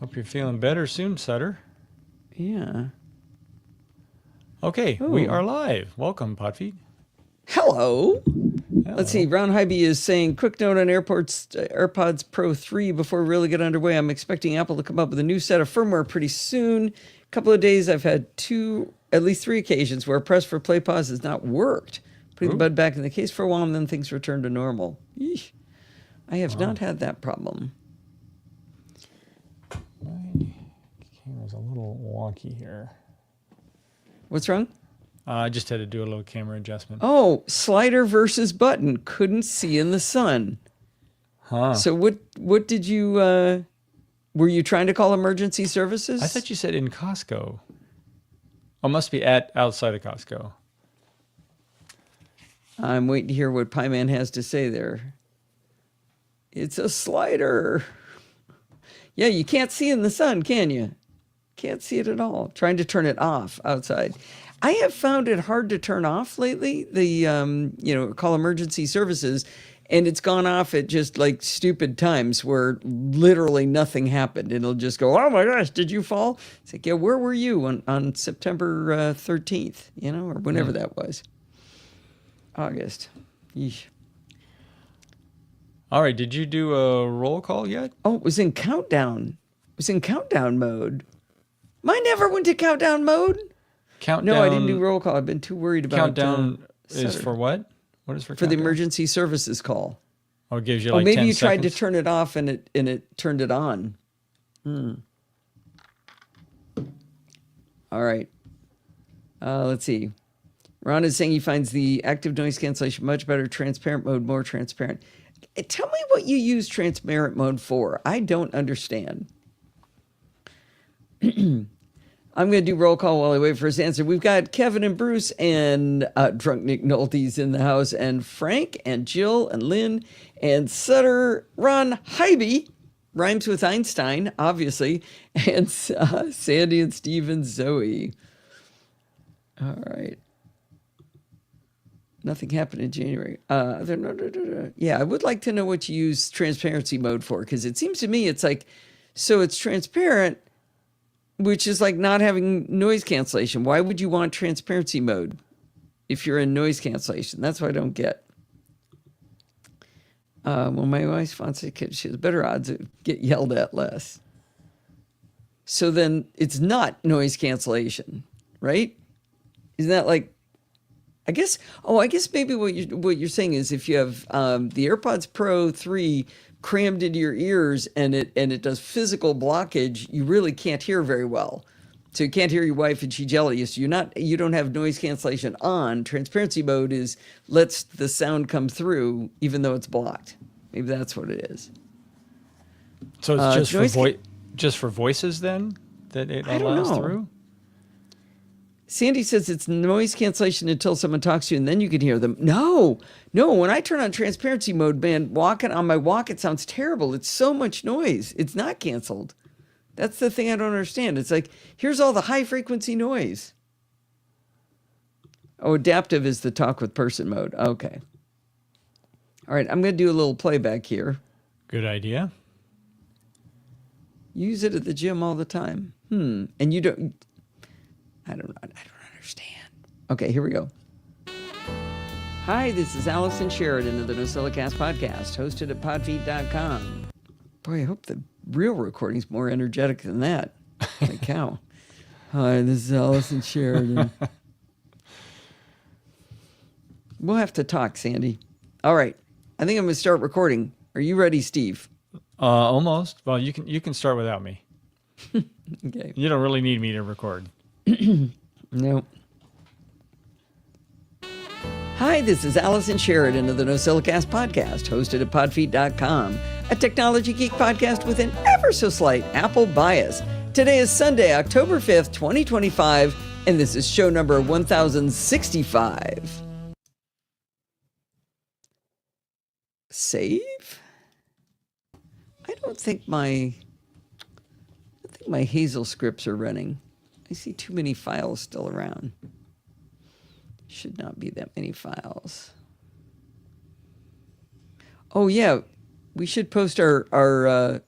Hope you're feeling better soon, Sutter. Yeah. Okay, we are live. Welcome, Podfeet. Hello. Hello. Let's see. Ron Hybe is saying, quick note on AirPods Pro 3 before we really get underway. I'm expecting Apple to come up with a new set of firmware pretty soon. A couple of days, I've had at least three occasions where press for play pause has not worked. Putting the bud back in the case for a while and then things return to normal. Eesh. I have not had that problem. My camera's a little wonky here. What's wrong? I just had to do a little camera adjustment. Oh, slider versus button. Couldn't see in the sun. Huh. So what did you, were you trying to call emergency services? I thought you said in Costco. Oh, must be outside of Costco. I'm waiting to hear what Pie Man has to say there. It's a slider. Yeah, you can't see in the sun, can you? Can't see it at all. Trying to turn it off outside. I have found it hard to turn off lately, the, call emergency services, and it's gone off at just like stupid times where literally nothing happened. It'll just go, oh my gosh, did you fall? It's like, yeah, where were you on September 13th, or whenever that was? August. Yeesh. All right, did you do a roll call yet? Oh, it was in countdown. It was in countdown mode. Mine never went to countdown mode. Countdown. No, I didn't do roll call. I've been too worried about countdown is for what? What is for countdown? For the emergency services call. Oh, it gives you like 10 maybe seconds. you tried to turn it off and it turned it on. All right. Let's see. Ron is saying he finds the active noise cancellation much better. Transparent mode more transparent. Tell me what you use transparent mode for. I don't understand. I'm going to do roll call while I wait for his answer. We've got Kevin and Bruce and Drunk Nick Nolte's in the house, and Frank and Jill and Lynn and Sutter, Ron Hybe, rhymes with Einstein, obviously, and Sandy and Steve and Zoe. All right. Nothing happened in January. Yeah, I would like to know what you use transparency mode for, because it seems to me it's like, so it's transparent, which is like not having noise cancellation. Why would you want transparency mode if you're in noise cancellation? That's what I don't get. Well, my wife wants a kid. She has better odds of get yelled at less. So then it's not noise cancellation, right? Isn't that like, I guess maybe what you're saying is if you have the AirPods Pro 3 crammed into your ears and it does physical blockage, you really can't hear very well. So you can't hear your wife and she's jealous. You don't have noise cancellation on. Transparency mode lets the sound come through even though it's blocked. Maybe that's what it is. So it's just for voices then that it allows through? Sandy says it's noise cancellation until someone talks to you and then you can hear them. No. When I turn on transparency mode, man, walking on my walk, it sounds terrible. It's so much noise. It's not canceled. That's the thing I don't understand. It's like, here's all the high frequency noise. Oh, adaptive is the talk with person mode. Okay. All right. I'm going to do a little playback here. Good idea. Use it at the gym all the time. And you don't... I don't understand. Okay, here we go. Hi, this is Allison Sheridan of the NosillaCast podcast, hosted at podfeet.com. Boy, I hope the real recording's more energetic than that. Holy cow. Hi, this is Allison Sheridan. We'll have to talk, Sandy. All right. I think I'm going to start recording. Are you ready, Steve? Almost. Well, you can start without me. Okay. You don't really need me to record. No. Hi, this is Allison Sheridan of the NosillaCast podcast, hosted at podfeet.com, a technology geek podcast with an ever so slight Apple bias. Today is Sunday, October 5th, 2025, and this is show number 1065. Save? I don't think my Hazel scripts are running. I see too many files still around. Should not be that many files. Oh yeah, we should post our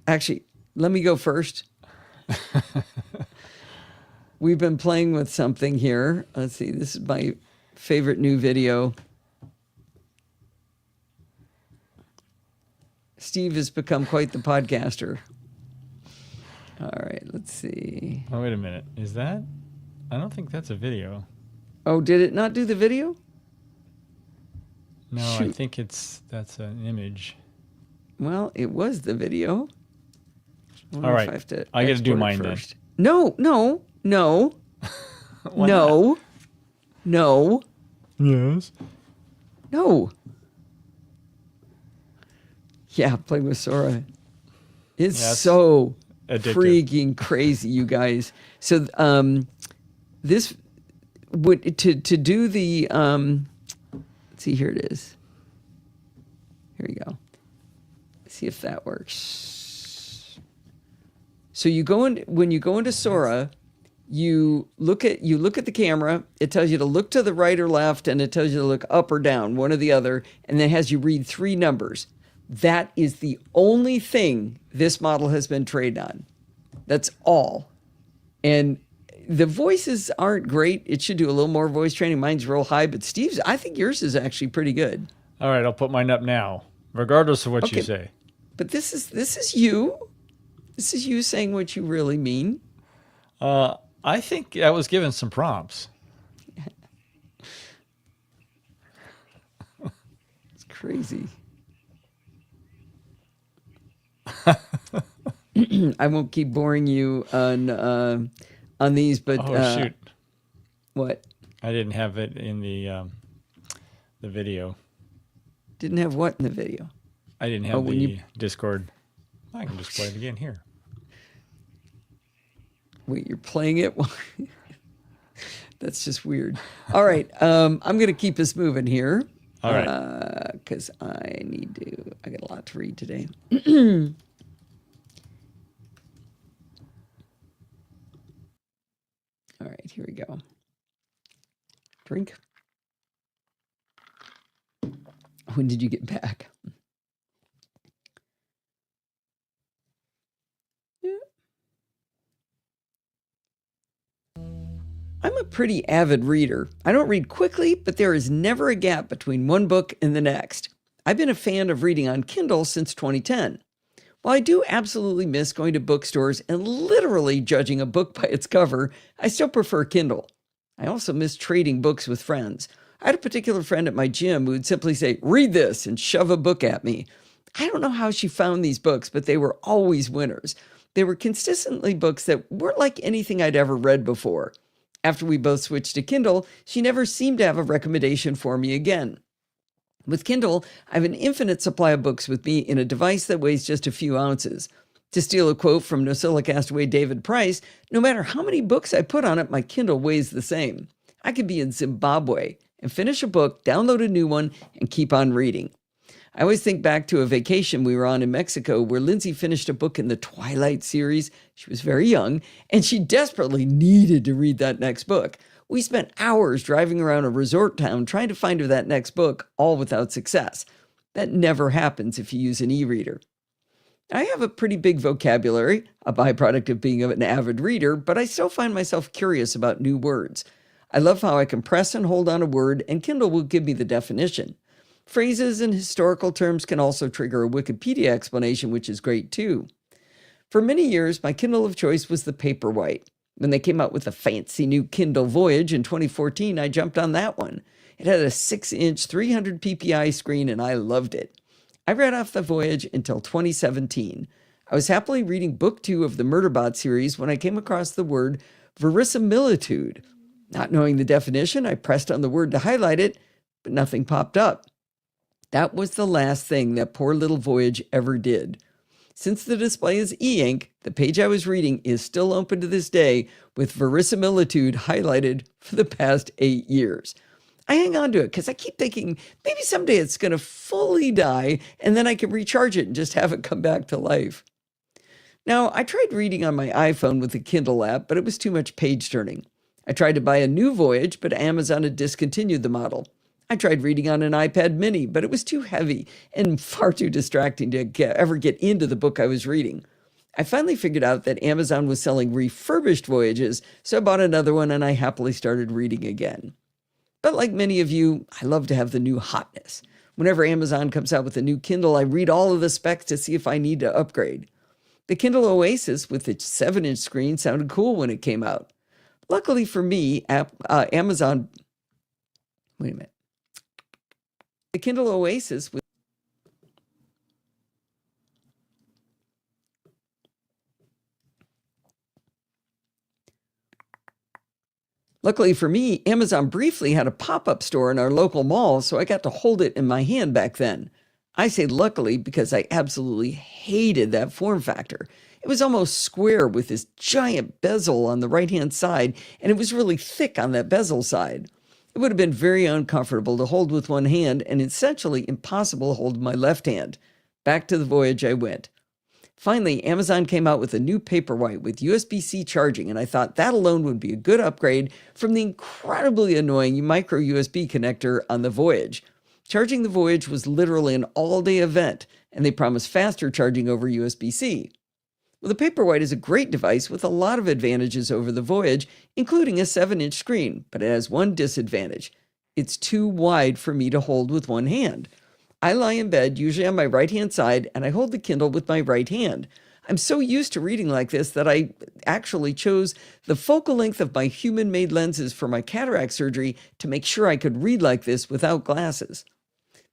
actually, let me go first. We've been playing with something here. Let's see. This is my favorite new video. Steve has become quite the podcaster. All right, let's see. Oh, wait a minute. Is that? I don't think that's a video. Oh, did it not do the video? No, Shoot. I think that's an image. Well, it was the video. All right, I got to do mine then. No. No. Yes. No. Yeah, playing with Sora. It's so addictive. Freaking crazy, you guys. So this would to do the let's see, here it is. Here we go. Let's see if that works. So you go in when you go into Sora, you look at the camera. It tells you to look to the right or left, and it tells you to look up or down, one or the other, and then has you read 3 numbers. That is the only thing this model has been trained on. That's all. And the voices aren't great. It should do a little more voice training. Mine's real high, but Steve's, I think yours is actually pretty good. All right, I'll put mine up now, regardless of what you say. But this is you. This is you saying what you really mean. I think I was given some prompts. It's crazy. I won't keep boring you on these, but shoot, what? I didn't have it in the video. Didn't have what in the video? I didn't have the Discord. I can just play it again here. Wait, you're playing it? That's just weird. All right, I'm gonna keep us moving here. All right, because I got a lot to read today. All right, here we go. Drink. When did you get back? Yeah. I'm a pretty avid reader. I don't read quickly, but there is never a gap between one book and the next. I've been a fan of reading on Kindle since 2010. While I do absolutely miss going to bookstores and literally judging a book by its cover, I still prefer Kindle. I also miss trading books with friends. I had a particular friend at my gym who would simply say, "Read this," and shove a book at me. I don't know how she found these books, but they were always winners. They were consistently books that weren't like anything I'd ever read before. After we both switched to Kindle, she never seemed to have a recommendation for me again. With Kindle, I have an infinite supply of books with me in a device that weighs just a few ounces. To steal a quote from NosillaCast away David Price, no matter how many books I put on it, my Kindle weighs the same. I could be in Zimbabwe and finish a book, download a new one, and keep on reading. I always think back to a vacation we were on in Mexico where Lindsay finished a book in the Twilight series. She was very young, and she desperately needed to read that next book. We spent hours driving around a resort town trying to find her that next book, all without success. That never happens if you use an e-reader. I have a pretty big vocabulary, a byproduct of being an avid reader, but I still find myself curious about new words. I love how I can press and hold on a word, and Kindle will give me the definition. Phrases and historical terms can also trigger a Wikipedia explanation, which is great too. For many years, my Kindle of choice was the Paperwhite. When they came out with the fancy new Kindle Voyage in 2014, I jumped on that one. It had a 6-inch 300 ppi screen, and I loved it. I read off the Voyage until 2017. I was happily reading book 2 of the Murderbot series when I came across the word verisimilitude. Not knowing the definition, I pressed on the word to highlight it, but nothing popped up. That was the last thing that poor little Voyage ever did. Since the display is e-ink, the page I was reading is still open to this day with verisimilitude highlighted for the past 8 years. I hang on to it because I keep thinking maybe someday it's going to fully die and then I can recharge it and just have it come back to life. Now, I tried reading on my iPhone with the Kindle app, but it was too much page turning. I tried to buy a new Voyage, but Amazon had discontinued the model. I tried reading on an iPad mini, but it was too heavy and far too distracting to ever get into the book I was reading. I finally figured out that Amazon was selling refurbished Voyages, so I bought another one and I happily started reading again. But like many of you, I love to have the new hotness. Whenever Amazon comes out with a new Kindle, I read all of the specs to see if I need to upgrade. The Kindle Oasis with its 7-inch screen sounded cool when it came out. Luckily for me, Amazon... Wait a minute. The Kindle Oasis with... Luckily for me, Amazon briefly had a pop-up store in our local mall, so I got to hold it in my hand back then. I say luckily because I absolutely hated that form factor. It was almost square with this giant bezel on the right-hand side, and it was really thick on that bezel side. It would have been very uncomfortable to hold with one hand and essentially impossible to hold with my left hand. Back to the Voyage I went. Finally, Amazon came out with a new Paperwhite with USB-C charging, and I thought that alone would be a good upgrade from the incredibly annoying micro USB connector on the Voyage. Charging the Voyage was literally an all-day event, and they promised faster charging over USB-C. Well, the Paperwhite is a great device with a lot of advantages over the Voyage, including a 7-inch screen, but it has one disadvantage. It's too wide for me to hold with one hand. I lie in bed, usually on my right-hand side, and I hold the Kindle with my right hand. I'm so used to reading like this that I actually chose the focal length of my human-made lenses for my cataract surgery to make sure I could read like this without glasses.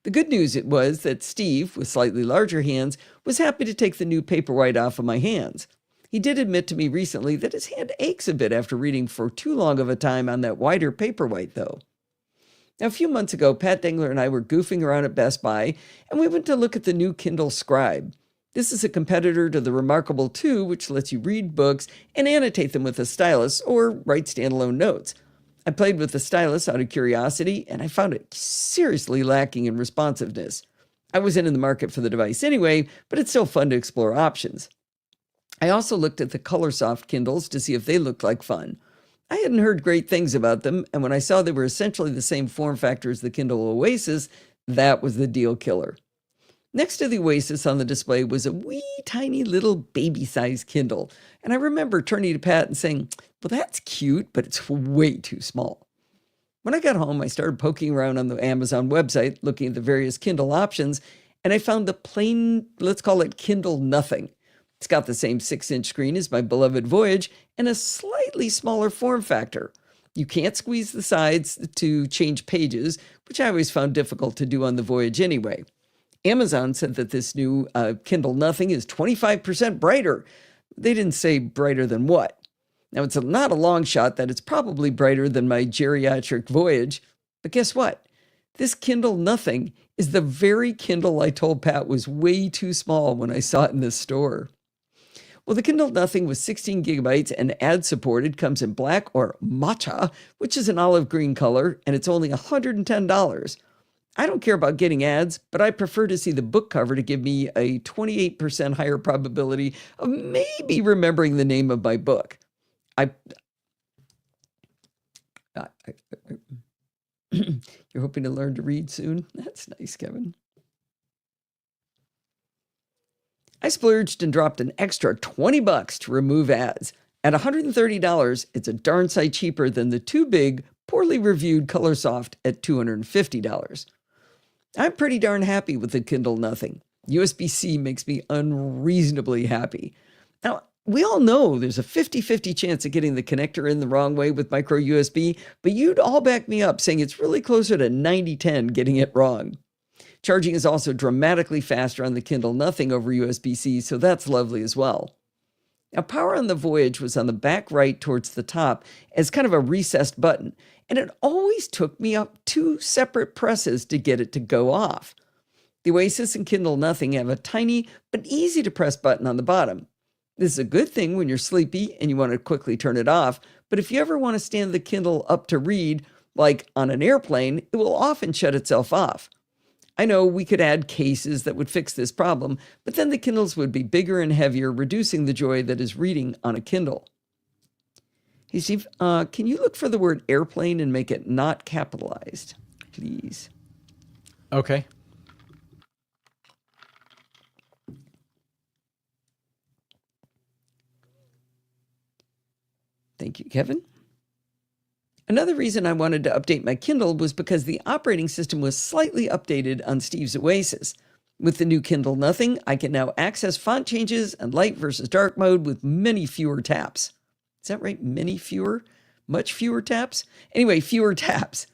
The good news it was that Steve, with slightly larger hands, was happy to take the new Paperwhite off of my hands. He did admit to me recently that his hand aches a bit after reading for too long of a time on that wider Paperwhite, though. Now, a few months ago, Pat Dengler and I were goofing around at Best Buy, and we went to look at the new Kindle Scribe. This is a competitor to the Remarkable 2, which lets you read books and annotate them with a stylus or write standalone notes. I played with the stylus out of curiosity, and I found it seriously lacking in responsiveness. I wasn't in the market for the device anyway, but it's still fun to explore options. I also looked at the ColorSoft Kindles to see if they looked like fun. I hadn't heard great things about them, and when I saw they were essentially the same form factor as the Kindle Oasis, that was the deal killer. Next to the Oasis on the display was a wee tiny little baby-sized Kindle, and I remember turning to Pat and saying, "Well, that's cute, but it's way too small." When I got home, I started poking around on the Amazon website, looking at the various Kindle options, and I found the plain, let's call it Kindle Nothing. It's got the same 6-inch screen as my beloved Voyage and a slightly smaller form factor. You can't squeeze the sides to change pages, which I always found difficult to do on the Voyage anyway. Amazon said that this new Kindle Nothing is 25% brighter. They didn't say brighter than what. Now, it's not a long shot that it's probably brighter than my geriatric Voyage, but guess what? This Kindle Nothing is the very Kindle I told Pat was way too small when I saw it in the store. Well, the Kindle Nothing with 16 gigabytes and ad-supported comes in black or matcha, which is an olive green color, and it's only $110. I don't care about getting ads, but I prefer to see the book cover to give me a 28% higher probability of maybe remembering the name of my book. You're hoping to learn to read soon? That's nice, Kevin. I splurged and dropped an extra $20 to remove ads. At $130, it's a darn sight cheaper than the too big, poorly reviewed ColorSoft at $250. I'm pretty darn happy with the Kindle Nothing. USB-C makes me unreasonably happy. Now, we all know there's a 50-50 chance of getting the connector in the wrong way with micro USB, but you'd all back me up saying it's really closer to 90-10 getting it wrong. Charging is also dramatically faster on the Kindle Nothing over USB-C, so that's lovely as well. Now, power on the Voyage was on the back right towards the top as kind of a recessed button, and it always took me up 2 separate presses to get it to go off. The Oasis and Kindle Nothing have a tiny but easy to press button on the bottom. This is a good thing when you're sleepy and you want to quickly turn it off, but if you ever want to stand the Kindle up to read, like on an airplane, it will often shut itself off. I know we could add cases that would fix this problem, but then the Kindles would be bigger and heavier, reducing the joy that is reading on a Kindle. Hey, Steve, can you look for the word airplane and make it not capitalized, please? Okay. Thank you, Kevin. Another reason I wanted to update my Kindle was because the operating system was slightly updated on Steve's Oasis. With the new Kindle Nothing, I can now access font changes and light versus dark mode with many fewer taps. Is that right? Many fewer? Much fewer taps? Anyway, fewer taps.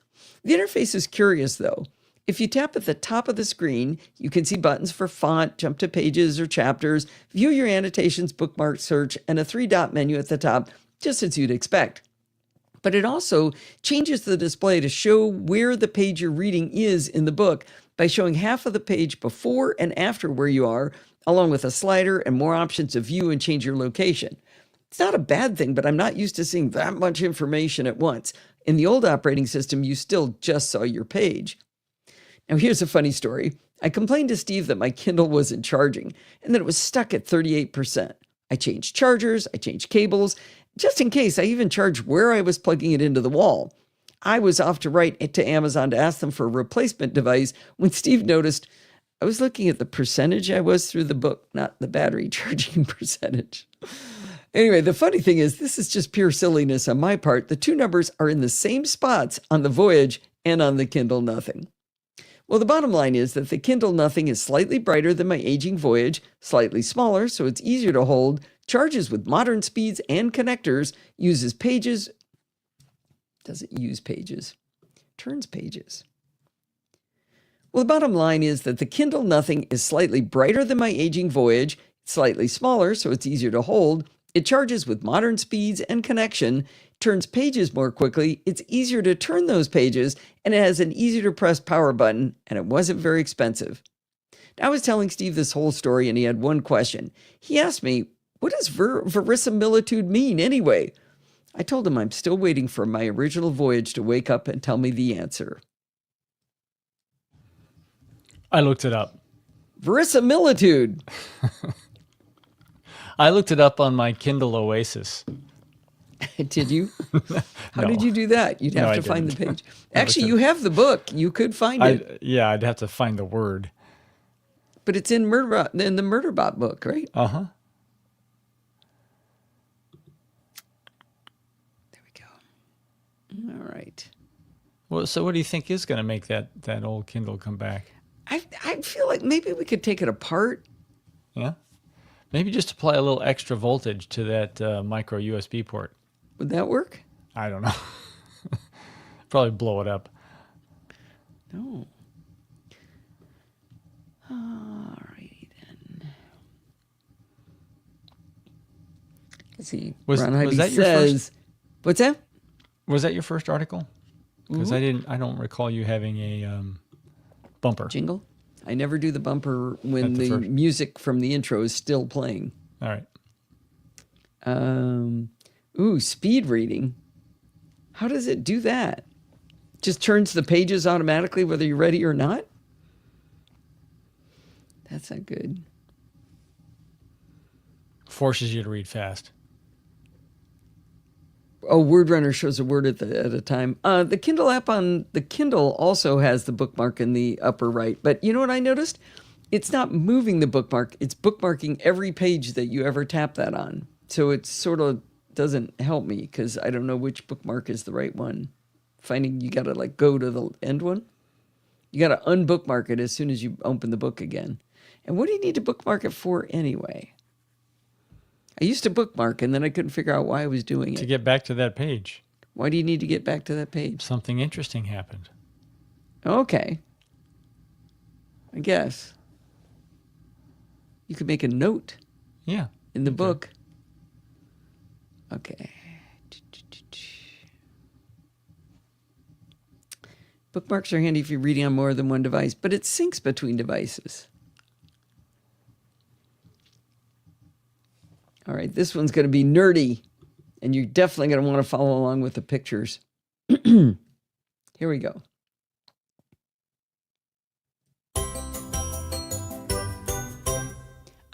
The interface is curious, though. If you tap at the top of the screen, you can see buttons for font, jump to pages or chapters, view your annotations, bookmark search, and a 3-dot menu at the top, just as you'd expect. But it also changes the display to show where the page you're reading is in the book by showing half of the page before and after where you are, along with a slider and more options to view and change your location. It's not a bad thing, but I'm not used to seeing that much information at once. In the old operating system, you still just saw your page. Now, here's a funny story. I complained to Steve that my Kindle wasn't charging and that it was stuck at 38%. I changed chargers, I changed cables. Just in case, I even charged where I was plugging it into the wall. I was off to write to Amazon to ask them for a replacement device when Steve noticed I was looking at the percentage I was through the book, not the battery charging percentage. Anyway, the funny thing is, this is just pure silliness on my part. The two numbers are in the same spots on the Voyage and on the Kindle Nothing. Well, the bottom line is that the Kindle Nothing is slightly brighter than my aging Voyage, slightly smaller, so it's easier to hold, charges with modern speeds and connectors, uses pages. Does it use pages? Turns pages. Well, the bottom line is that the Kindle Nothing is slightly brighter than my aging Voyage, slightly smaller, so it's easier to hold. It charges with modern speeds and connection, turns pages more quickly, it's easier to turn those pages, and it has an easier-to-press power button, and it wasn't very expensive. I was telling Steve this whole story, and he had one question. He asked me, what does verisimilitude mean anyway? I told him I'm still waiting for my original Voyage to wake up and tell me the answer. I looked it up. Verisimilitude. I looked it up on my Kindle Oasis. Did you? How No. did you do that? You'd have No, to find the page. No, Actually, you have the book. You could find it. Yeah, I'd have to find the word. But it's in the Murderbot book, right? Uh-huh. There we go. All right. Well, so what do you think is going to make that old Kindle come back? I feel like maybe we could take it apart. Yeah? Maybe just apply a little extra voltage to that micro USB port. Would that work? I don't know. Probably blow it up. No. All righty then. Let's see. Was Ron that Heidi your says, first? What's that? Was that your first article? Because I don't recall you having a bumper. Jingle? I never do the bumper when That's the the first. music from the intro is still playing. All right. Speed reading. How does it do that? Just turns the pages automatically whether you're ready or not? That's not good. Forces you to read fast. Oh, Word Runner shows a word at a time. The Kindle app on the Kindle also has the bookmark in the upper right. But you know what I noticed? It's not moving the bookmark. It's bookmarking every page that you ever tap that on. So it sort of doesn't help me because I don't know which bookmark is the right one. Finding you got to like go to the end one. You got to unbookmark it as soon as you open the book again. And what do you need to bookmark it for anyway? I used to bookmark and then I couldn't figure out why I was doing it. To get back to that page. Why do you need to get back to that page? Something interesting happened. Okay. I guess. You could make a note Yeah. in the book. Okay. Bookmarks are handy if you're reading on more than one device, but it syncs between devices. All right, this one's going to be nerdy, and you're definitely going to want to follow along with the pictures. Here we go.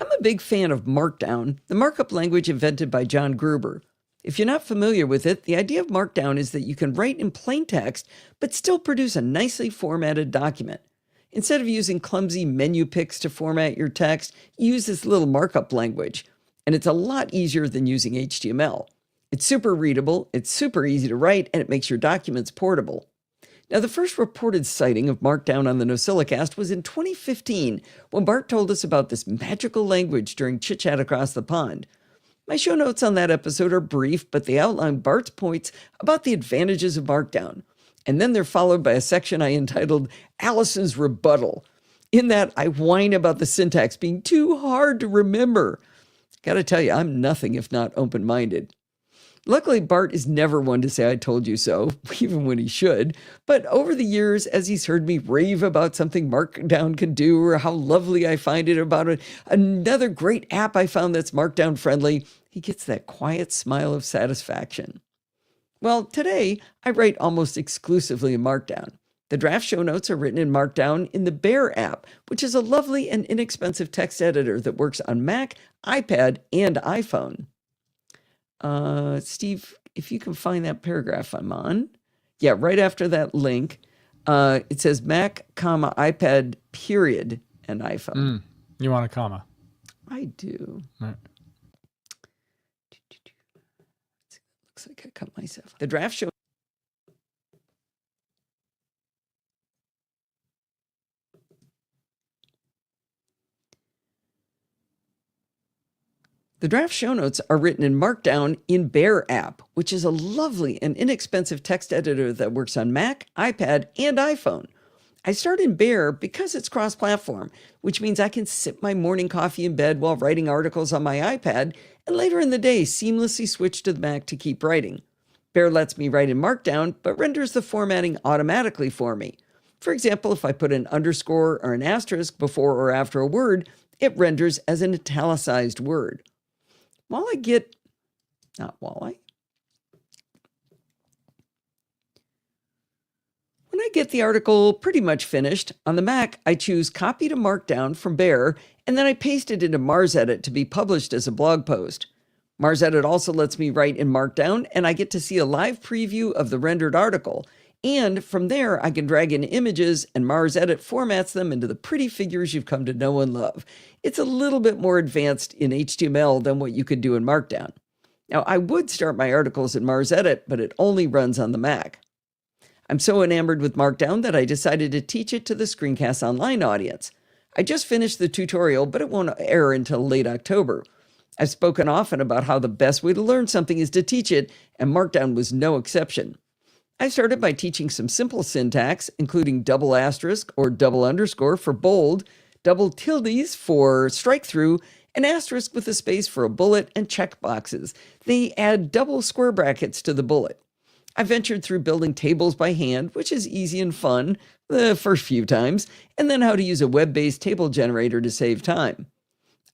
I'm a big fan of Markdown, the markup language invented by John Gruber. If you're not familiar with it, the idea of Markdown is that you can write in plain text, but still produce a nicely formatted document. Instead of using clumsy menu picks to format your text, you use this little markup language. And it's a lot easier than using HTML. It's super readable, it's super easy to write, and it makes your documents portable. Now, the first reported sighting of Markdown on the NosillaCast was in 2015 when Bart told us about this magical language during Chit Chat Across the Pond. My show notes on that episode are brief, but they outline Bart's points about the advantages of Markdown. And then they're followed by a section I entitled Allison's Rebuttal. In that, I whine about the syntax being too hard to remember. Gotta tell you, I'm nothing if not open-minded. Luckily, Bart is never one to say I told you so, even when he should. But over the years, as he's heard me rave about something Markdown can do or how lovely I find it about another great app I found that's Markdown friendly, he gets that quiet smile of satisfaction. Well, today, I write almost exclusively in Markdown. The draft show notes are written in Markdown in the Bear app, which is a lovely and inexpensive text editor that works on Mac, iPad, and iPhone. Steve, if you can find that paragraph I'm on. Yeah, right after that link, it says Mac, iPad, period, and iPhone. You want a comma? I do. Right. Looks like I cut myself. The draft show. The draft show notes are written in Markdown in Bear app, which is a lovely and inexpensive text editor that works on Mac, iPad, and iPhone. I start in Bear because it's cross-platform, which means I can sip my morning coffee in bed while writing articles on my iPad, and later in the day seamlessly switch to the Mac to keep writing. Bear lets me write in Markdown, but renders the formatting automatically for me. For example, if I put an underscore or an asterisk before or after a word, it renders as an italicized word. When I get the article pretty much finished, on the Mac, I choose Copy to Markdown from Bear, and then I paste it into MarsEdit to be published as a blog post. MarsEdit also lets me write in Markdown, and I get to see a live preview of the rendered article. And from there, I can drag in images, and MarsEdit formats them into the pretty figures you've come to know and love. It's a little bit more advanced in HTML than what you could do in Markdown. Now, I would start my articles in MarsEdit, but it only runs on the Mac. I'm so enamored with Markdown that I decided to teach it to the Screencast Online audience. I just finished the tutorial, but it won't air until late October. I've spoken often about how the best way to learn something is to teach it, and Markdown was no exception. I started by teaching some simple syntax, including double asterisk or double underscore for bold, double tildes for strike through, an asterisk with a space for a bullet, and check boxes. They add double square brackets to the bullet. I ventured through building tables by hand, which is easy and fun the first few times, and then how to use a web-based table generator to save time.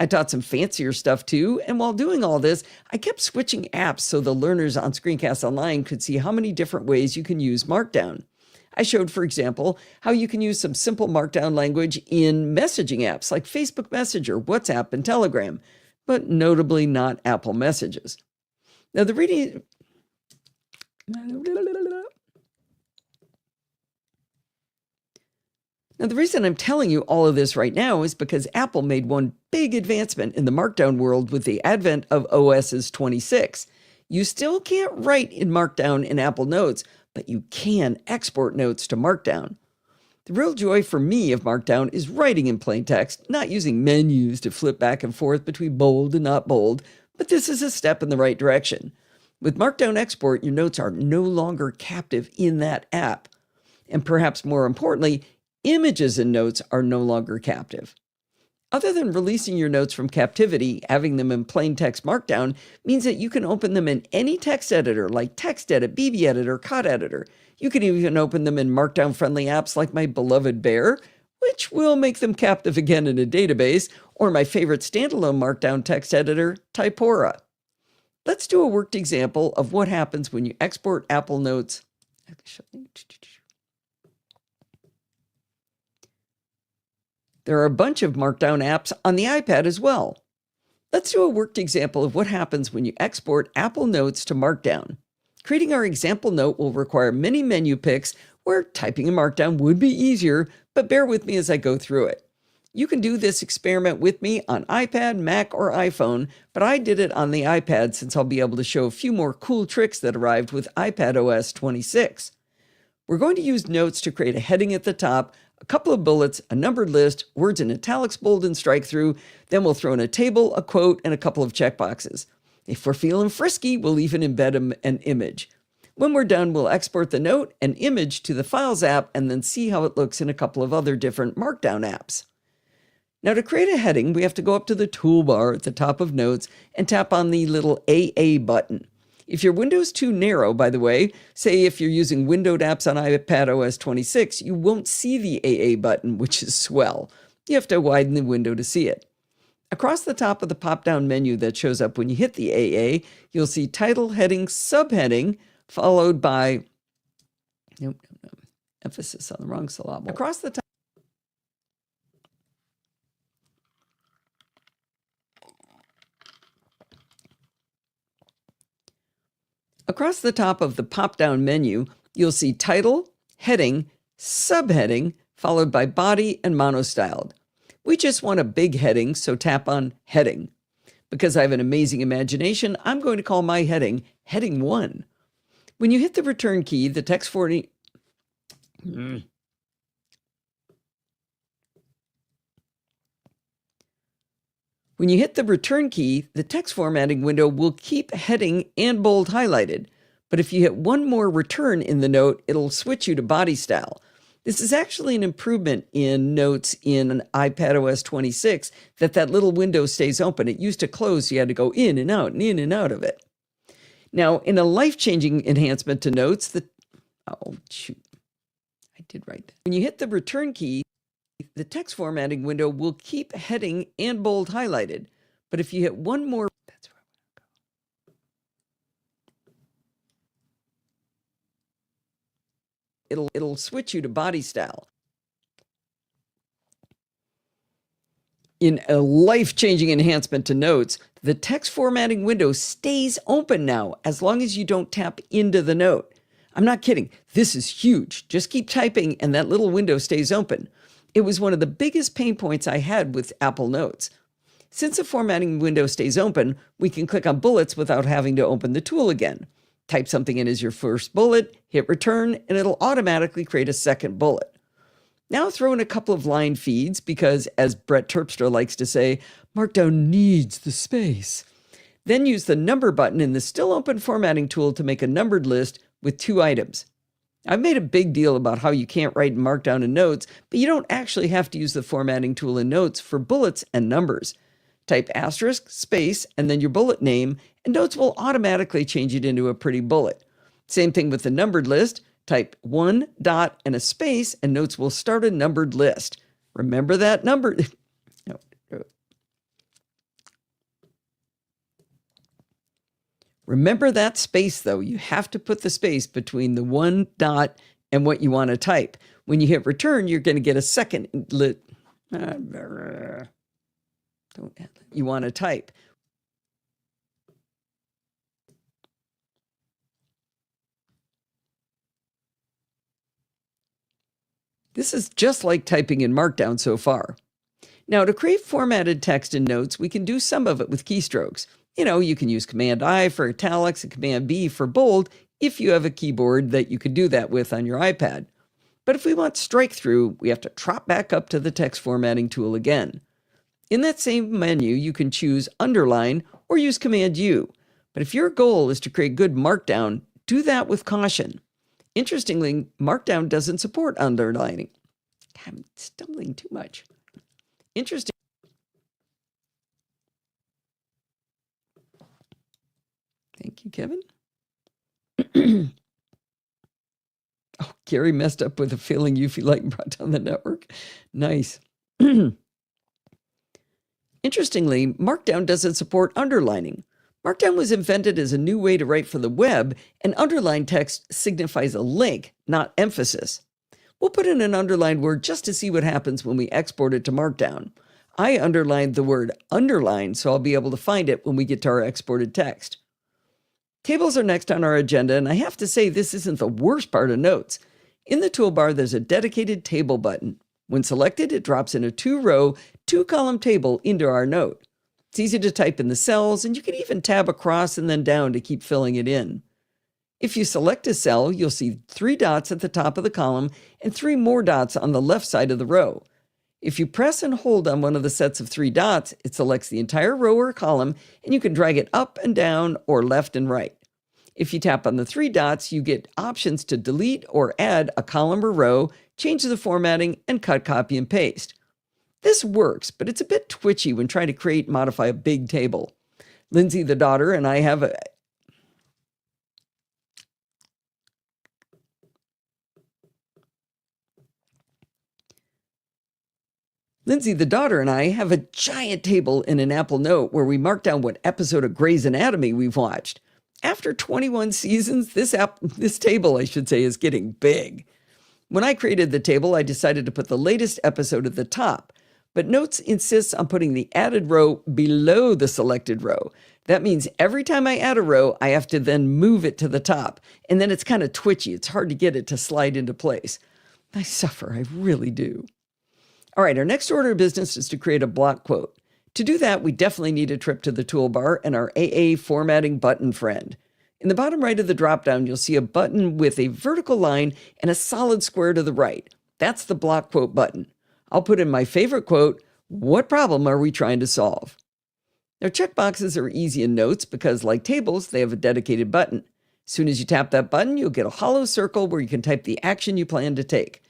I taught some fancier stuff too, and while doing all this, I kept switching apps so the learners on Screencast Online could see how many different ways you can use Markdown. I showed, for example, how you can use some simple Markdown language in messaging apps like Facebook Messenger, WhatsApp, and Telegram, but notably not Apple Messages. Now, the reason I'm telling you all of this right now is because Apple made one big advancement in the Markdown world with the advent of OS's 26. You still can't write in Markdown in Apple Notes, but you can export notes to Markdown. The real joy for me of Markdown is writing in plain text, not using menus to flip back and forth between bold and not bold, but this is a step in the right direction. With Markdown export, your notes are no longer captive in that app. And perhaps more importantly, images in notes are no longer captive. Other than releasing your notes from captivity, having them in plain text Markdown means that you can open them in any text editor like TextEdit, BB Editor, Cod Editor. You can even open them in Markdown-friendly apps like my beloved Bear, which will make them captive again in a database, or my favorite standalone Markdown text editor, Typora. Let's do a worked example of what happens when you export Apple Notes. There are a bunch of Markdown apps on the iPad as well. Let's do a worked example of what happens when you export Apple Notes to Markdown. Creating our example note will require many menu picks where typing in Markdown would be easier, but bear with me as I go through it. You can do this experiment with me on iPad, Mac, or iPhone, but I did it on the iPad since I'll be able to show a few more cool tricks that arrived with iPadOS 26. We're going to use notes to create a heading at the top, a couple of bullets, a numbered list, words in italics, bold, and strike through. Then we'll throw in a table, a quote, and a couple of checkboxes. If we're feeling frisky, we'll even embed an image. When we're done, we'll export the note and image to the Files app and then see how it looks in a couple of other different Markdown apps. Now, to create a heading, we have to go up to the toolbar at the top of Notes and tap on the little AA button. If your window's too narrow, by the way, say if you're using windowed apps on iPadOS 26, you won't see the AA button, which is swell. You have to widen the window to see it. Across the top of the pop-down menu that shows up when you hit the AA, you'll see Title, Heading, Subheading, followed by... Emphasis on the wrong syllable. Across the top... Across the top of the pop-down menu, you'll see Title, Heading, Subheading, followed by Body and Monostyled. We just want a big heading, so tap on Heading. Because I have an amazing imagination, I'm going to call my heading Heading 1. When you hit the Return key, the text formatting... When you hit the Return key, the text formatting window will keep heading and bold highlighted. But if you hit one more return in the note, it'll switch you to body style. This is actually an improvement in Notes in iPadOS 26, that little window stays open. It used to close, so you had to go in and out and in and out of it. Now, in a life-changing enhancement to Notes, oh, shoot. I did write that. When you hit the Return key, the text formatting window will keep heading and bold highlighted. But if you hit one more... That's where I want to go. It'll switch you to body style. In a life-changing enhancement to Notes, the text formatting window stays open now as long as you don't tap into the note. I'm not kidding. This is huge. Just keep typing and that little window stays open. It was one of the biggest pain points I had with Apple Notes. Since the formatting window stays open, we can click on bullets without having to open the tool again. Type something in as your first bullet, hit return, and it'll automatically create a second bullet. Now throw in a couple of line feeds because, as Brett Terpstra likes to say, Markdown needs the space. Then use the number button in the still open formatting tool to make a numbered list with 2 items. I've made a big deal about how you can't write Markdown in Notes, but you don't actually have to use the formatting tool in Notes for bullets and numbers. Type asterisk, space, and then your bullet name, and Notes will automatically change it into a pretty bullet. Same thing with the numbered list. Type 1, dot, and a space, and Notes will start a numbered list. Remember that number... No. Remember that space, though. You have to put the space between the 1 dot and what you want to type. When you hit return, you're going to get a second you want to type. This is just like typing in Markdown so far. Now, to create formatted text in Notes, we can do some of it with keystrokes. You can use Command-I for italics and Command-B for bold if you have a keyboard that you could do that with on your iPad. But if we want strike-through, we have to trot back up to the text formatting tool again. In that same menu, you can choose Underline or use Command-U. But if your goal is to create good Markdown, do that with caution. Interestingly, Markdown doesn't support underlining. I'm stumbling too much. Interesting. Thank you, Kevin. Oh, Gary messed up with a feeling you feel like and brought down the network. Nice. Interestingly, Markdown doesn't support underlining. Markdown was invented as a new way to write for the web, and underlined text signifies a link, not emphasis. We'll put in an underlined word just to see what happens when we export it to Markdown. I underlined the word underline, so I'll be able to find it when we get to our exported text. Tables are next on our agenda, and I have to say this isn't the worst part of Notes. In the toolbar, there's a dedicated table button. When selected, it drops in a 2-row, 2-column table into our note. It's easy to type in the cells, and you can even tab across and then down to keep filling it in. If you select a cell, you'll see 3 dots at the top of the column and 3 more dots on the left side of the row. If you press and hold on one of the sets of 3 dots, it selects the entire row or column, and you can drag it up and down or left and right. If you tap on the 3 dots, you get options to delete or add a column or row, change the formatting, and cut, copy, and paste. This works, but it's a bit twitchy when trying to create and modify a big table. Lindsay, the daughter, and I have a giant table in an Apple Note where we mark down what episode of Grey's Anatomy we've watched. After 21 seasons, this table, I should say, is getting big. When I created the table, I decided to put the latest episode at the top, but Notes insists on putting the added row below the selected row. That means every time I add a row, I have to then move it to the top, and then it's kind of twitchy. It's hard to get it to slide into place. I suffer, I really do. All right, our next order of business is to create a block quote. To do that, we definitely need a trip to the toolbar and our AA formatting button friend. In the bottom right of the dropdown, you'll see a button with a vertical line and a solid square to the right. That's the block quote button. I'll put in my favorite quote, "What problem are we trying to solve?" Now, checkboxes are easy in Notes because, like tables, they have a dedicated button. As soon as you tap that button, you'll get a hollow circle where you can type the action you plan to take.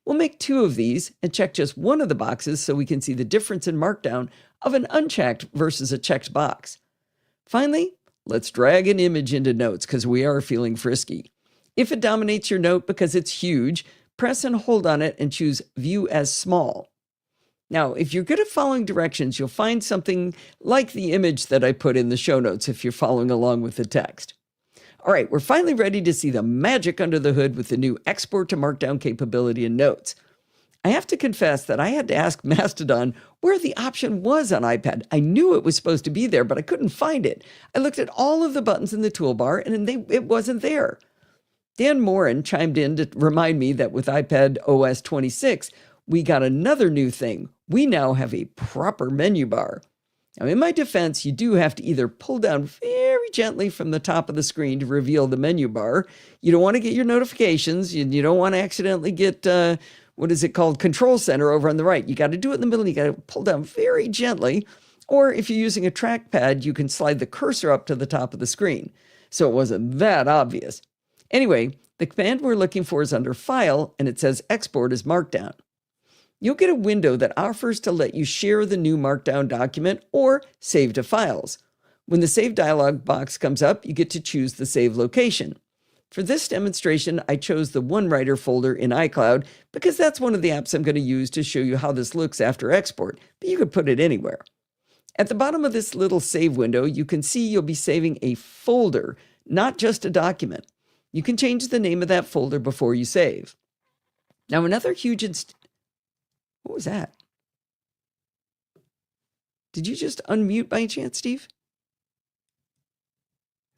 We'll make 2 of these and check just one of the boxes so we can see the difference in markdown of an unchecked versus a checked box. Finally, let's drag an image into Notes because we are feeling frisky. If it dominates your note because it's huge, press and hold on it and choose View as Small. Now, if you're good at following directions, you'll find something like the image that I put in the show notes if you're following along with the text. All right, we're finally ready to see the magic under the hood with the new export to markdown capability in Notes. I have to confess that I had to ask Mastodon where the option was on iPad. I knew it was supposed to be there, but I couldn't find it. I looked at all of the buttons in the toolbar, and it wasn't there. Dan Morin chimed in to remind me that with iPad OS 26, we got another new thing. We now have a proper menu bar. Now, in my defense, you do have to either pull down very gently from the top of the screen to reveal the menu bar. You don't want to get your notifications. You don't want to accidentally get, Control Center over on the right. You got to do it in the middle. You got to pull down very gently. Or if you're using a trackpad, you can slide the cursor up to the top of the screen. So it wasn't that obvious. Anyway, the command we're looking for is under File, and it says Export as Markdown. You'll get a window that offers to let you share the new Markdown document or save to files. When the Save dialog box comes up, you get to choose the save location. For this demonstration, I chose the OneWriter folder in iCloud because that's one of the apps I'm going to use to show you how this looks after export, but you could put it anywhere. At the bottom of this little save window, you can see you'll be saving a folder, not just a document. You can change the name of that folder before you save. Now, another huge what was that? Did you just unmute by chance, Steve?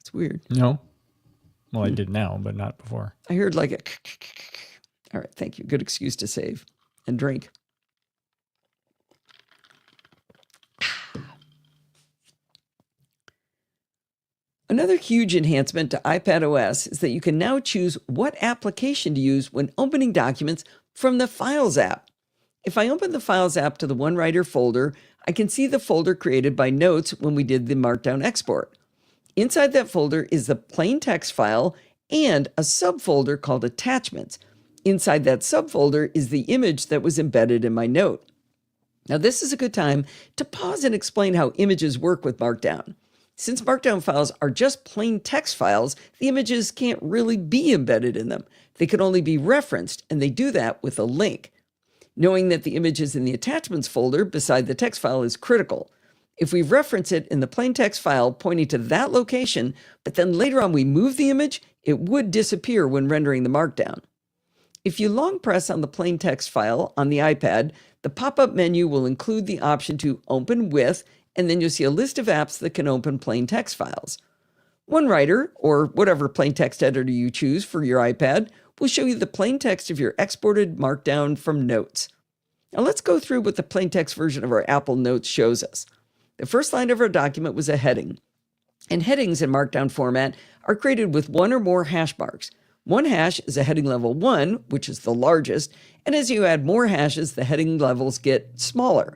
It's weird. No. Well, I did now, but not before. I heard like a... All right, thank you. Good excuse to save and drink. Another huge enhancement to iPadOS is that you can now choose what application to use when opening documents from the Files app. If I open the Files app to the OneWriter folder, I can see the folder created by Notes when we did the Markdown export. Inside that folder is the plain text file and a subfolder called Attachments. Inside that subfolder is the image that was embedded in my note. Now, this is a good time to pause and explain how images work with Markdown. Since Markdown files are just plain text files, the images can't really be embedded in them. They can only be referenced, and they do that with a link. Knowing that the image is in the Attachments folder beside the text file is critical. If we reference it in the plain text file pointing to that location, but then later on we move the image, it would disappear when rendering the Markdown. If you long press on the plain text file on the iPad, the pop-up menu will include the option to Open With, and then you'll see a list of apps that can open plain text files. OneWriter, or whatever plain text editor you choose for your iPad, will show you the plain text of your exported Markdown from Notes. Now let's go through what the plain text version of our Apple Notes shows us. The first line of our document was a heading. And headings in Markdown format are created with one or more hash marks. One hash is a heading level 1, which is the largest, and as you add more hashes, the heading levels get smaller.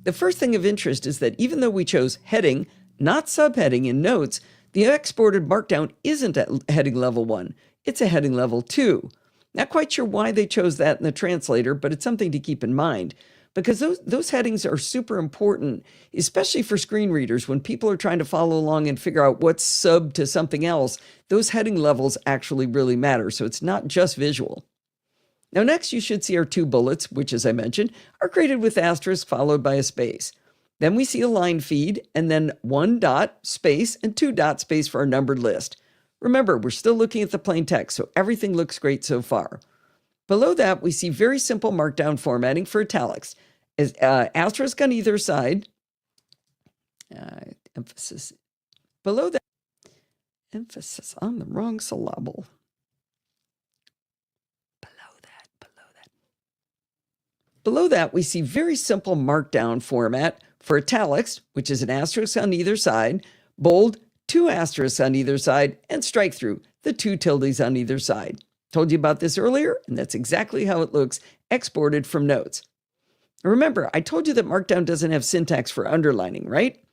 The first thing of interest is that even though we chose heading, not subheading in Notes, the exported Markdown isn't at heading level 1. It's a heading level 2. Not quite sure why they chose that in the translator, but it's something to keep in mind, because those headings are super important, especially for screen readers. When people are trying to follow along and figure out what's sub to something else, those heading levels actually really matter, so it's not just visual. Now next you should see our 2 bullets, which as I mentioned, are created with asterisk followed by a space. Then we see a line feed, and then 1 dot, space, and 2 dot space for our numbered list. Remember, we're still looking at the plain text, so everything looks great so far. Below that, we see very simple Markdown formatting for italics. As asterisk on either side, emphasis below that, emphasis on the wrong syllable. Below that, we see very simple Markdown format for italics, which is an asterisk on either side, bold, 2 asterisks on either side, and strike through, the 2 tildes on either side. Told you about this earlier, and that's exactly how it looks exported from Notes. Remember, I told you that Markdown doesn't have syntax for underlining, right?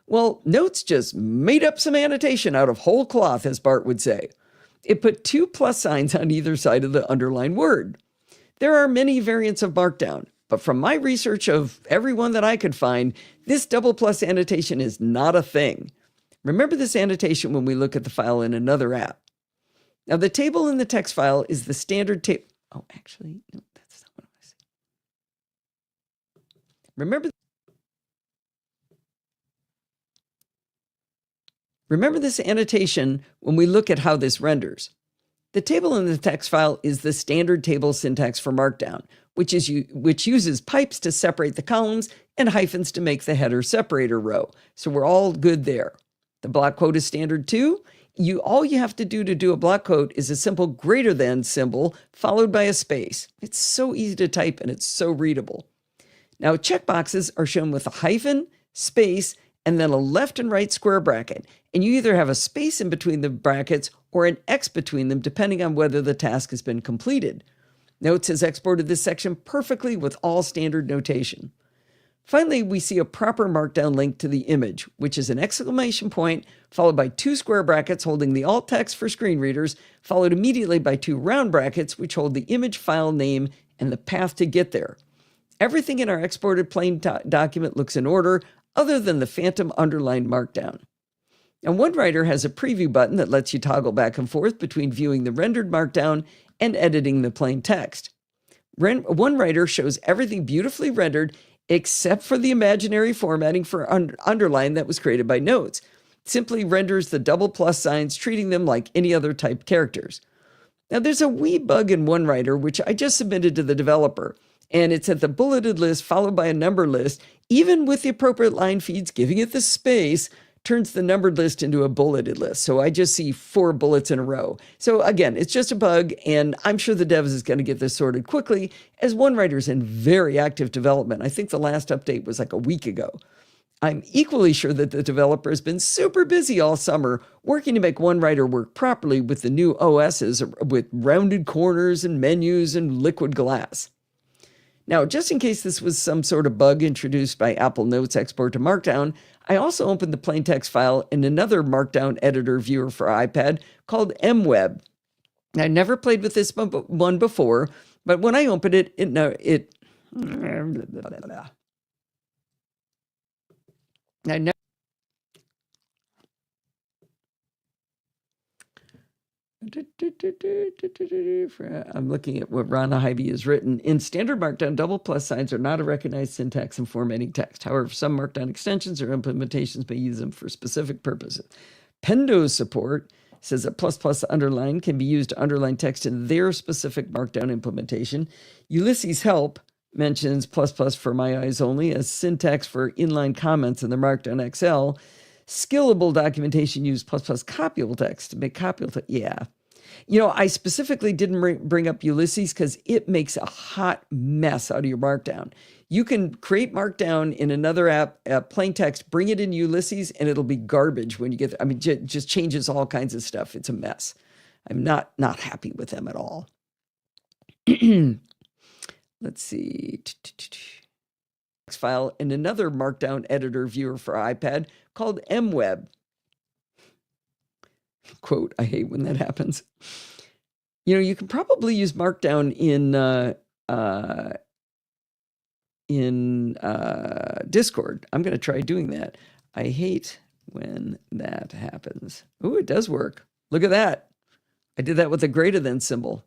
Well, Notes just made up some annotation out of whole cloth, as Bart would say. It put 2 plus signs on either side of the underlined word. There are many variants of Markdown, but from my research of every one that I could find, this double plus annotation is not a thing. Remember this annotation when we look at the file in another app. Now, the table in the text file is the standard table. Oh, actually, no, that's not what I was saying. Remember this annotation when we look at how this renders. The table in the text file is the standard table syntax for Markdown, which uses pipes to separate the columns and hyphens to make the header separator row. So we're all good there. The block quote is standard too. All you have to do a block quote is a simple greater than symbol followed by a space. It's so easy to type and it's so readable. Now checkboxes are shown with a hyphen, space, and then a left and right square bracket. And you either have a space in between the brackets or an X between them, depending on whether the task has been completed. Notes has exported this section perfectly with all standard notation. Finally, we see a proper Markdown link to the image, which is an exclamation point followed by 2 square brackets holding the alt text for screen readers, followed immediately by 2 round brackets which hold the image file name and the path to get there. Everything in our exported plain document looks in order, other than the phantom underlined Markdown. And OneWriter has a preview button that lets you toggle back and forth between viewing the rendered Markdown and editing the plain text. OneWriter shows everything beautifully rendered except for the imaginary formatting for underline that was created by Notes. It simply renders the double plus signs, treating them like any other typed characters. Now there's a wee bug in OneWriter which I just submitted to the developer, and it's at the bulleted list followed by a number list, even with the appropriate line feeds giving it the space, turns the numbered list into a bulleted list. So I just see 4 bullets in a row. So again, it's just a bug, and I'm sure the devs is going to get this sorted quickly, as OneWriter's in very active development. I think the last update was like a week ago. I'm equally sure that the developer has been super busy all summer working to make OneWriter work properly with the new OSs with rounded corners and menus and liquid glass. Now, just in case this was some sort of bug introduced by Apple Notes export to Markdown, I also opened the plain text file in another Markdown editor viewer for iPad called MWeb. I never played with this one before, but when I opened it, I'm looking at what Rana Hybe has written. In standard Markdown, double plus signs are not a recognized syntax in formatting text. However, some Markdown extensions or implementations may use them for specific purposes. Pendo support says that plus plus underline can be used to underline text in their specific Markdown implementation. Ulysses Help mentions plus plus for my eyes only as syntax for inline comments in the Markdown XL. Skillable documentation use plus plus copyable text to make copyable text. Yeah. I specifically didn't bring up Ulysses because it makes a hot mess out of your Markdown. You can create Markdown in another app, plain text, bring it in Ulysses, and it'll be garbage when you get there. I mean, just changes all kinds of stuff. It's a mess. I'm not happy with them at all. Let's see. File in another Markdown editor viewer for iPad called MWeb. Quote, I hate when that happens. You can probably use Markdown in Discord. I'm going to try doing that. I hate when that happens. Oh, it does work. Look at that. I did that with a greater than symbol.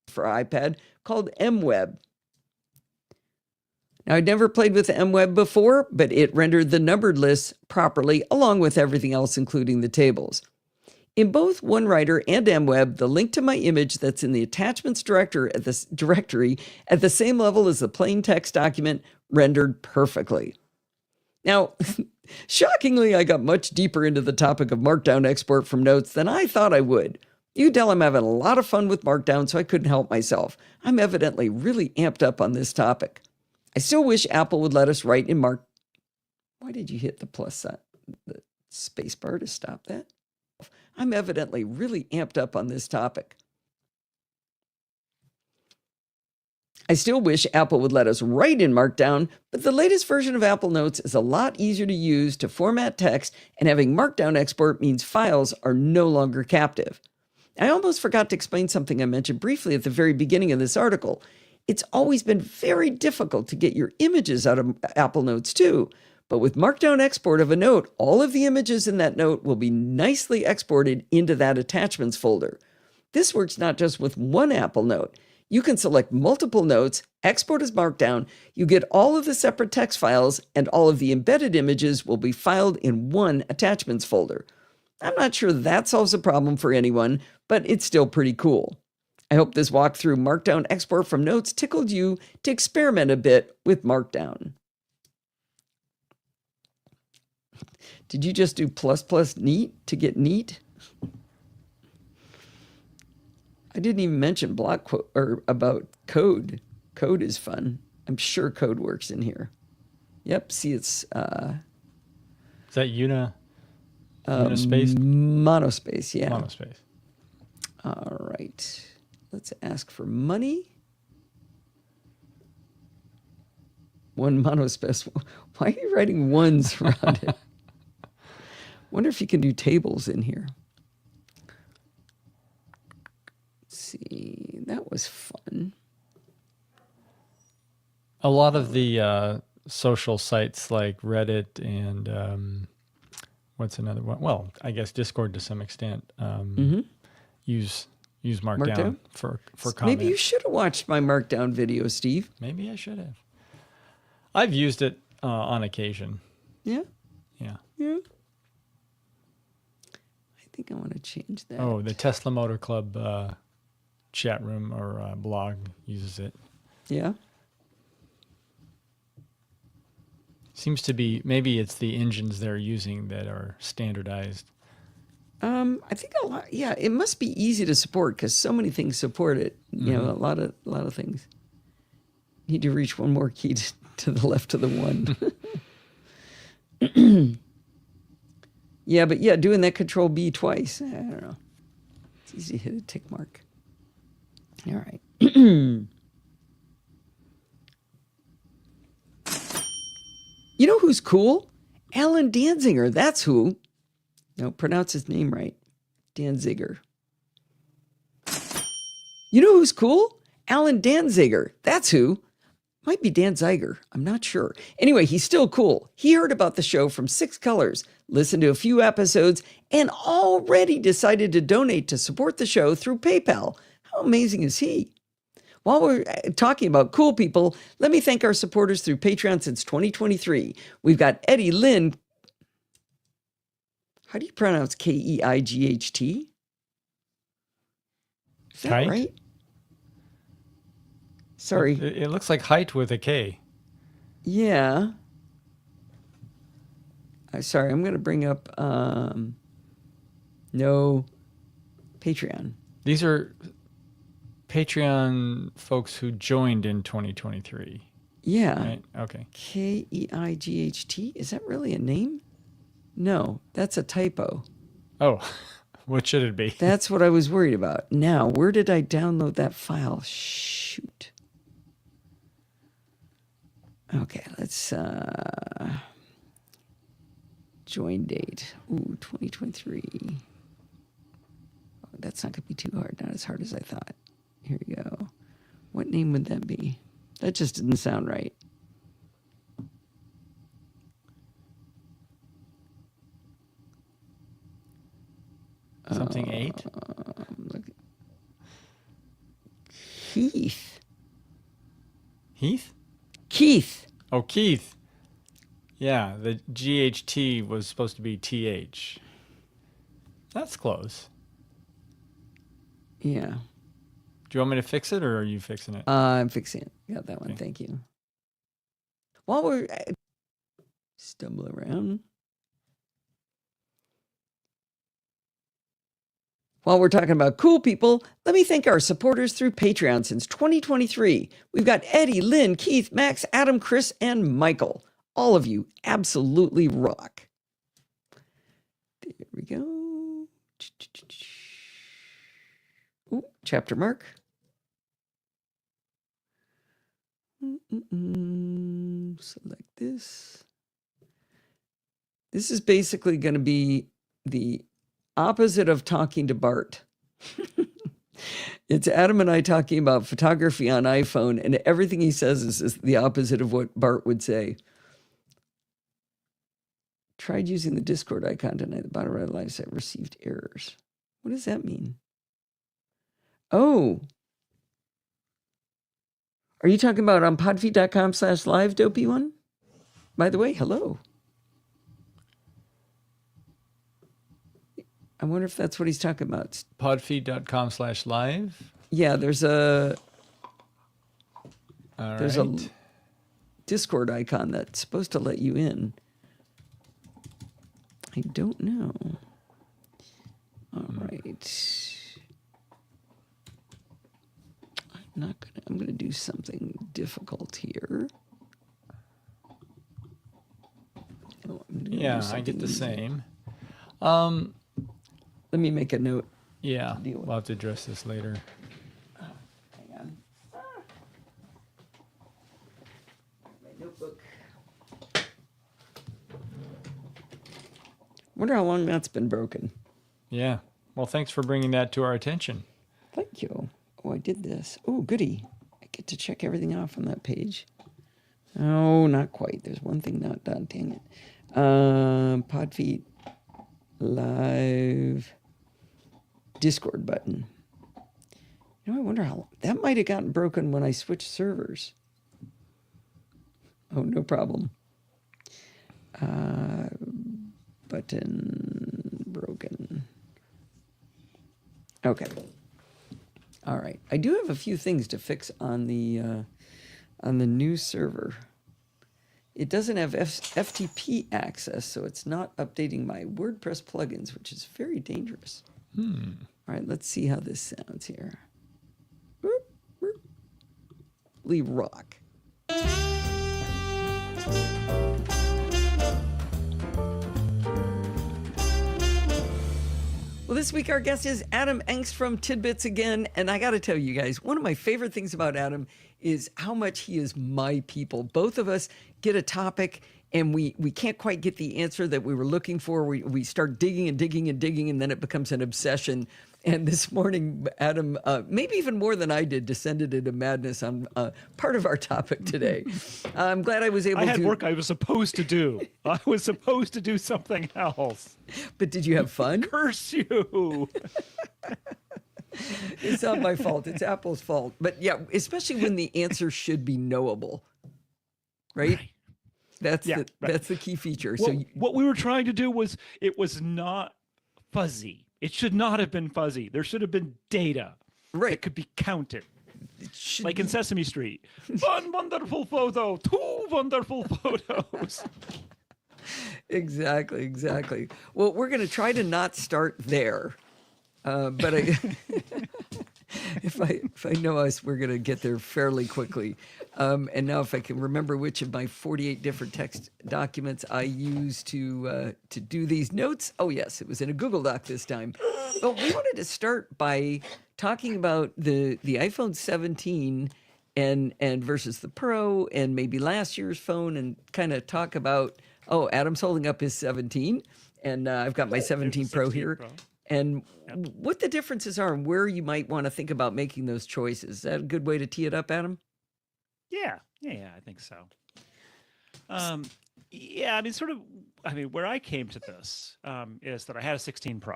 For iPad called MWeb. Now, I'd never played with MWeb before, but it rendered the numbered lists properly along with everything else, including the tables. In both OneWriter and MWeb, the link to my image that's in the attachments directory at the same level as the plain text document rendered perfectly. Now, shockingly, I got much deeper into the topic of Markdown export from notes than I thought I would. You can tell I'm having a lot of fun with Markdown, so I couldn't help myself. I'm evidently really amped up on this topic. I still wish Apple would let us write in Mark. Why did you hit the plus sign, the space bar to stop that? I'm evidently really amped up on this topic. I still wish Apple would let us write in Markdown, but the latest version of Apple Notes is a lot easier to use to format text, and having Markdown export means files are no longer captive. I almost forgot to explain something I mentioned briefly at the very beginning of this article. It's always been very difficult to get your images out of Apple Notes too. But with Markdown export of a note, all of the images in that note will be nicely exported into that attachments folder. This works not just with one Apple Note. You can select multiple notes, export as Markdown, you get all of the separate text files, and all of the embedded images will be filed in one attachments folder. I'm not sure that solves a problem for anyone, but it's still pretty cool. I hope this walkthrough Markdown export from notes tickled you to experiment a bit with Markdown. Did you just do ++ neat to get neat? I didn't even mention block quote or about code. Code is fun. I'm sure code works in here. Yep. See, it's is that unispace? Monospace. Yeah. Monospace. All right. Let's ask for money. One monospace. Why are you writing ones around it? Wonder if you can do tables in here. Let's see. That was fun. A lot of the social sites like Reddit and what's another one? Well, I guess Discord to some extent use Markdown for comment. Maybe you should have watched my Markdown video, Steve. Maybe I should have. I've used it on occasion. Yeah? Yeah. Yeah. I think I want to change that. Oh, the Tesla Motor Club chat room or blog uses it. Yeah? Seems to be, maybe it's the engines they're using that are standardized. I think a lot. Yeah, it must be easy to support because so many things support it. You know, a lot of things. Need to reach one more key to the left of the one. Yeah, but yeah, doing that Control B twice. I don't know. It's easy to hit a tick mark. All right. You know who's cool? Alan Danziger. That's who. No, pronounce his name right. Danziger. You know who's cool? Alan Danziger. That's who. Might be Dan Ziger. I'm not sure. Anyway, he's still cool. He heard about the show from 6 Colors, listened to a few episodes, and already decided to donate to support the show through PayPal. How amazing is he? While we're talking about cool people, let me thank our supporters through Patreon since 2023. We've got Eddie Lynn. How do you pronounce Keight? Is that Kite? right? Sorry. It looks like height with a K. Yeah. Sorry, I'm going to bring up no Patreon. These are Patreon folks who joined in 2023. Yeah. Right? Okay. Keight. Is that really a name? No, that's a typo. Oh, what should it be? That's what I was worried about. Now, where did I download that file? Shoot. Okay, let's join date. Ooh, 2023. Oh, that's not going to be too hard. Not as hard as I thought. Here we go. What name would that be? That just didn't sound right. Something 8? Look. Heath. Heath? Keith. Oh, Keith. Yeah, the GHT was supposed to be TH. That's close. Yeah. Do you want me to fix it, or are you fixing it? I'm fixing it. Got that one. Okay. Thank you. While we're stumble around. While we're talking about cool people, let me thank our supporters through Patreon since 2023. We've got Eddie, Lynn, Keith, Max, Adam, Chris, and Michael. All of you absolutely rock. There we go. Ooh, chapter mark. Select this. This is basically going to be the opposite of talking to Bart. It's Adam and I talking about photography on iPhone, and everything he says is the opposite of what Bart would say. Tried using the Discord icon tonight. The bottom right line said received errors. What does that mean? Oh. Are you talking about on podfeed.com/live, dopey one? By the way, hello. I wonder if that's what he's talking about. Podfeed.com/live? Yeah, there's a There's a Discord icon that's supposed to let you in. I don't know. All right. I'm gonna do something difficult here. Oh, yeah, I get the same. Let me make a note. Yeah, we'll have to address this later. Hang on. My notebook. Wonder how long that's been broken. Yeah. Well, thanks for bringing that to our attention. Thank you. Oh, I did this. Oh, goody. I get to check everything off on that page. Oh, not quite. There's one thing not done. Dang it. Podfeed Live Discord button. You know, I wonder how that might have gotten broken when I switched servers. Oh, no problem. Button broken. Okay. All right. I do have a few things to fix on the new server. It doesn't have FTP access, so it's not updating my WordPress plugins, which is very dangerous. All right, let's see how this sounds here. Lee rock. Well, this week our guest is Adam Engst from Tidbits again. And I got to tell you guys, one of my favorite things about Adam is how much he is my people. Both of us get a topic and we can't quite get the answer that we were looking for. We start digging and digging and digging, and then it becomes an obsession. And this morning, Adam, maybe even more than I did, descended into madness on part of our topic today. I'm glad I was able to... I had work I was supposed to do. I was supposed to do something else. But did you have fun? Curse you. It's not my fault. It's Apple's fault. But yeah, especially when the answer should be knowable, right? That's the key feature. Well, So what we were trying to do was, it was not fuzzy. It should not have been fuzzy. There should have been data that could be counted. Like in Sesame Street. One wonderful photo, two wonderful photos. Exactly. Well, we're going to try to not start there. But if I know us, we're going to get there fairly quickly. And now, if I can remember which of my 48 different text documents I use to do these notes, oh yes, it was in a Google Doc this time. But we wanted to start by talking about the iPhone 17 and versus the Pro, and maybe last year's phone, and kind of talk about. Oh, Adam's holding up his 17, and I've got my 17 Pro here. And what the differences are and where you might want to think about making those choices. Is that a good way to tee it up, Adam? Yeah, I think so. Where I came to this is that I had a 16 Pro.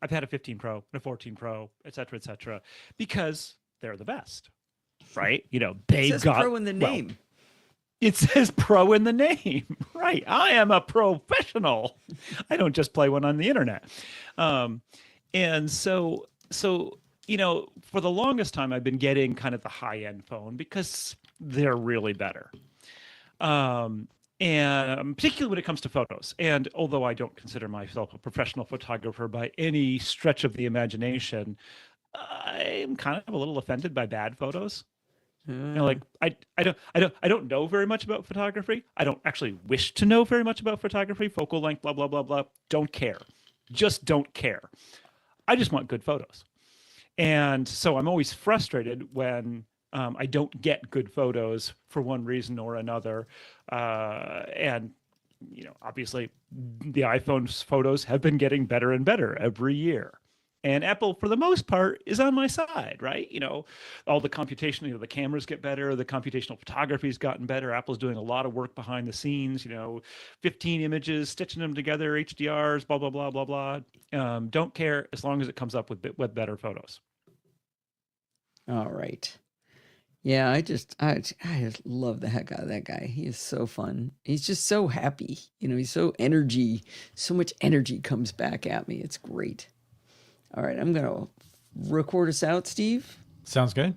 I've had a 15 Pro and a 14 Pro, et cetera, because they're the best, right? They've it says got Pro in the name. Well, it says Pro in the name, right? I am a professional. I don't just play one on the internet. And so, for the longest time, I've been getting kind of the high-end phone because they're really better. And particularly when it comes to photos. And although I don't consider myself a professional photographer by any stretch of the imagination, I'm kind of a little offended by bad photos. I don't know very much about photography. I don't actually wish to know very much about photography, focal length, blah, blah, blah, blah. Don't care. Just don't care. I just want good photos. And so I'm always frustrated when I don't get good photos for one reason or another. Obviously the iPhone's photos have been getting better and better every year. And Apple, for the most part, is on my side, right? All the computation, the cameras get better, the computational photography's gotten better. Apple's doing a lot of work behind the scenes, 15 images, stitching them together, HDRs, blah, blah, blah, blah, blah. Don't care as long as it comes up with better photos. All right. Yeah, I just love the heck out of that guy. He is so fun. He's just so happy. He's so much energy comes back at me. It's great. All right, I'm going to record us out, Steve. Sounds good.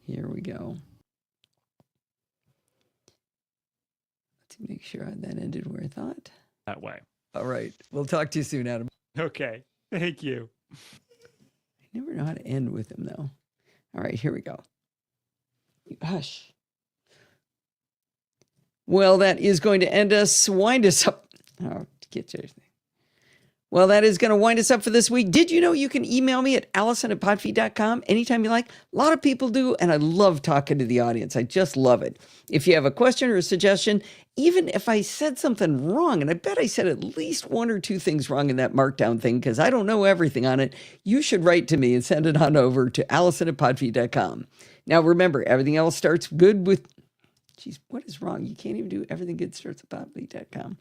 Here we go. Let's make sure that ended where I thought. That way. All right. We'll talk to you soon, Adam. Okay. Thank you. I never know how to end with him, though. All right, here we go. Hush. Well, that is going to wind us up. Oh, get your thing. Well, that is going to wind us up for this week. Did you know you can email me at allison@podfeed.com anytime you like? A lot of people do, and I love talking to the audience. I just love it. If you have a question or a suggestion, even if I said something wrong, and I bet I said at least one or two things wrong in that markdown thing because I don't know everything on it, you should write to me and send it on over to allison@podfeed.com. Now, remember, everything else starts good with... Geez, what is wrong? You can't even do everything good starts with podfeed.com.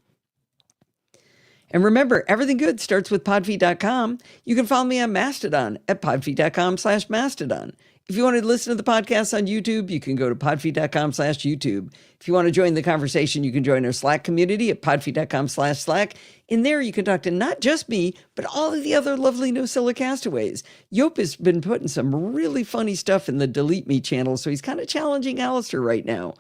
And remember, everything good starts with podfeed.com. You can follow me on Mastodon at podfeed.com/Mastodon. If you want to listen to the podcast on YouTube, you can go to podfeed.com/YouTube. If you want to join the conversation, you can join our Slack community at podfeed.com/Slack. In there, you can talk to not just me, but all of the other lovely NosillaCast castaways. Yop has been putting some really funny stuff in the Delete Me channel, so he's kind of challenging Alistair right now.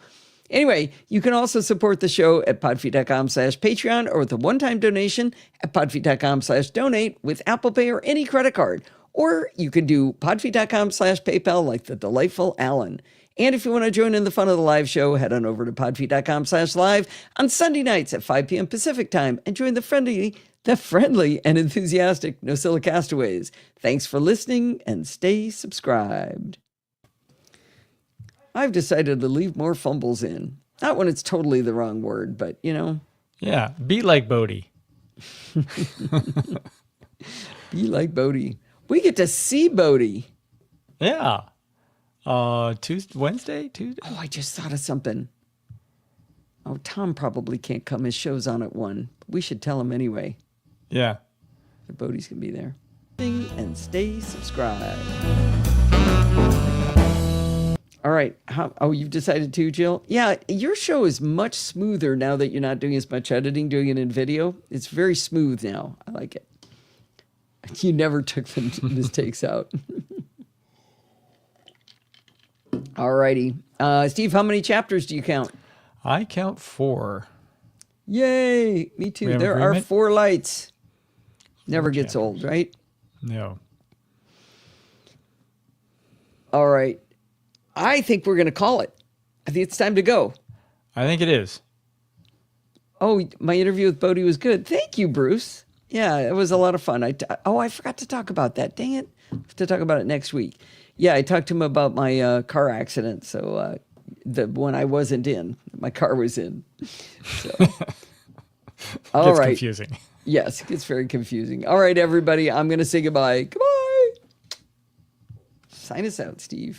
Anyway, you can also support the show at podfeed.com/Patreon or with a one-time donation at podfeed.com/donate with Apple Pay or any credit card. Or you can do podfeed.com/PayPal like the delightful Alan. And if you want to join in the fun of the live show, head on over to podfeed.com/live on Sunday nights at 5 p.m. Pacific time and join the friendly and enthusiastic NosillaCast castaways. Thanks for listening and stay subscribed. I've decided to leave more fumbles in. Not when it's totally the wrong word, but Yeah, be like Bodhi. Be like Bodhi. We get to see Bodhi. Yeah. Wednesday? Oh, I just thought of something. Oh, Tom probably can't come. His show's on at 1. We should tell him anyway. Yeah. The Bodhi's going to be there. And stay subscribed. All right. You've decided to, Jill? Yeah, your show is much smoother now that you're not doing as much editing, doing it in video. It's very smooth now. I like it. You never took the mistakes out. All righty. Steve, how many chapters do you count? I count 4. Yay! Me too. We have There are agreement? 4 lights. Never gets chapters. old, right? No. All right. I think we're going to call it. I think it's time to go. I think it is. Oh, my interview with Bodie was good. Thank you, Bruce. Yeah, it was a lot of fun. I forgot to talk about that. Dang it. I have to talk about it next week. Yeah, I talked to him about my car accident. So the one I wasn't in, my car was in. So. All Gets right. confusing. Yes, it gets very confusing. All right, everybody. I'm going to say goodbye. Goodbye. Sign us out, Steve.